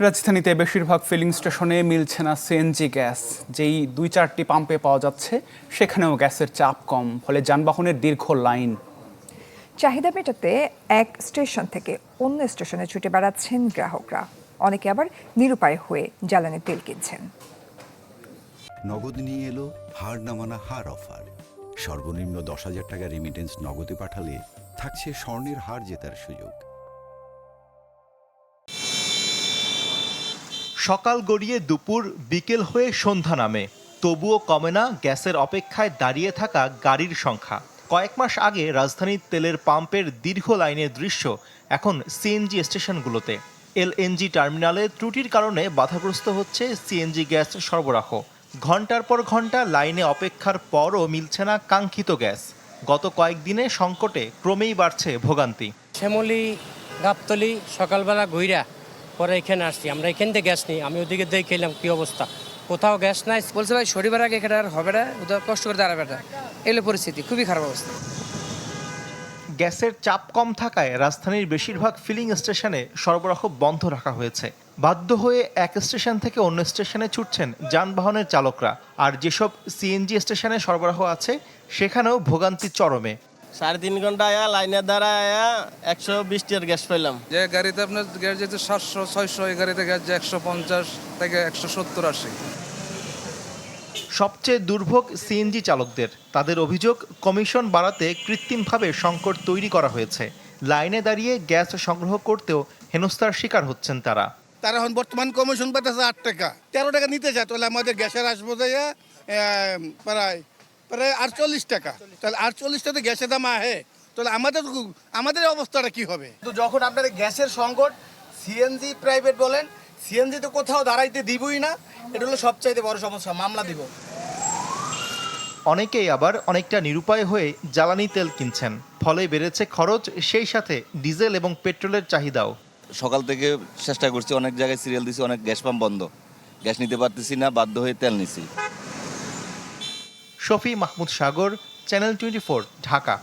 রাজধানীতে বেশিরভাগ ফিলিং স্টেশনে মিলছে না সিএনজি গ্যাস। যেই ২-৪টি পাম্পে পাওয়া যাচ্ছে সেখানেও গ্যাসের চাপ কম, ফলে যানবাহনের দীর্ঘ লাইন। চাহিদা মেটাতে এক স্টেশন থেকে অন্য স্টেশনে ছুটে বেড়াচ্ছেন গ্রাহকরা। অনেকে আবার নিরুপায় হয়ে জ্বালানি তেল কিনছেন। নগদ নিয়ে এলো হার না মানা হার অফার। সর্বনিম্ন ১০,০০০ টাকা রেমিটেন্স নগদে পাঠালে থাকছে স্বর্ণের হার জেতার সুযোগ। সকাল গড়িয়ে দুপুর, বিকেল হয়ে সন্ধ্যা নামে, তবুও কমে না গ্যাসের অপেক্ষায় দাঁড়িয়ে থাকা গাড়ির সংখ্যা। কয়েক মাস আগে রাজধানীর তেলের পাম্পের দীর্ঘ লাইনের দৃশ্য এখন সিএনজি স্টেশনগুলোতে। এলএনজি টার্মিনালে ত্রুটির কারণে বাধাগ্রস্ত হচ্ছে সিএনজি গ্যাস সরবরাহ। ঘন্টার পর ঘন্টা লাইনে অপেক্ষার পরও মিলছে না কাঙ্ক্ষিত গ্যাস। গত কয়েকদিনে সংকটে ক্রমেই বাড়ছে ভোগান্তি। শ্যামলী, গাবতলী সকালবেলা ঘুইরা পরে এখানে আসছি। আমরা এখান থেকে গ্যাস নিই, আমি ওদিকে দেখে এলাম কি অবস্থা, কোথাও গ্যাস নাই। বলছে ভাই শনিবার আগে এখানে আর হবে না, ওদের কষ্ট করে দাঁড়াবে না। এলো পরিস্থিতি খুবই খারাপ অবস্থা। গ্যাসের চাপ কম থাকায় রাজধানীর বেশিরভাগ ফিলিং স্টেশনে সরবরাহ বন্ধ রাখা হয়েছে। বাধ্য হয়ে এক স্টেশন থেকে অন্য স্টেশনে ছুটছেন যানবাহনের চালকরা। আর যেসব সিএনজি স্টেশনে সরবরাহ আছে সেখানেও ভোগান্তি চরমে। 3.5 ঘন্টা আয়া লাইনের দ্বারা আয়া 120 টাকার গ্যাস পাইলাম। যে গাড়িতে আপনার গ্যাস যেতে 700-600, এই গাড়িতে গ্যাস যে 150 থেকে 170-80। সবচেয়ে দুর্ভোগ সিএনজি চালকদের। তাদের অভিযোগ, কমিশন বাড়াতে কৃত্রিমভাবে সংকট তৈরি করা হয়েছে। লাইনে দাঁড়িয়ে গ্যাস সংগ্রহ করতেও হেনস্থার শিকার হচ্ছেন তারা। তারা এখন বর্তমান কমিশন পাঠাচ্ছে 8 টাকা, 13 টাকা নিতে চায়। তাহলে আমাদের গ্যাসের আসবো যাইয়া প্রায় 48 টাকা। তাহলে 48 টাকা গ্যাসের দাম আহে, তাহলে আমাদের অবস্থাটা কি হবে? তো যখন আপনাদের গ্যাসের সংকট, সিএনজি প্রাইভেট বলেন, সিএনজি তো কোথাও দাঁড়াইতে দিবই না। এটা হলো সবচাইতে বড় সমস্যা, মামলা দিব। অনেকেই আবার অনেকটা নিরুপায় হয়ে জ্বালানি তেল কিনছেন, ফলে বেড়েছে খরচ, সেই সাথে ডিজেল এবং পেট্রোলের চাহিদাও। সকাল থেকে চেষ্টা করছি, অনেক জায়গায় সিরিয়াল দিছি, অনেক গ্যাস পাম্প বন্ধ, গ্যাস নিতে পারতেছি না, বাধ্য হয়ে তেল নিছি। শফি মাহমুদ সাগর, চ্যানেল 24, ঢাকা।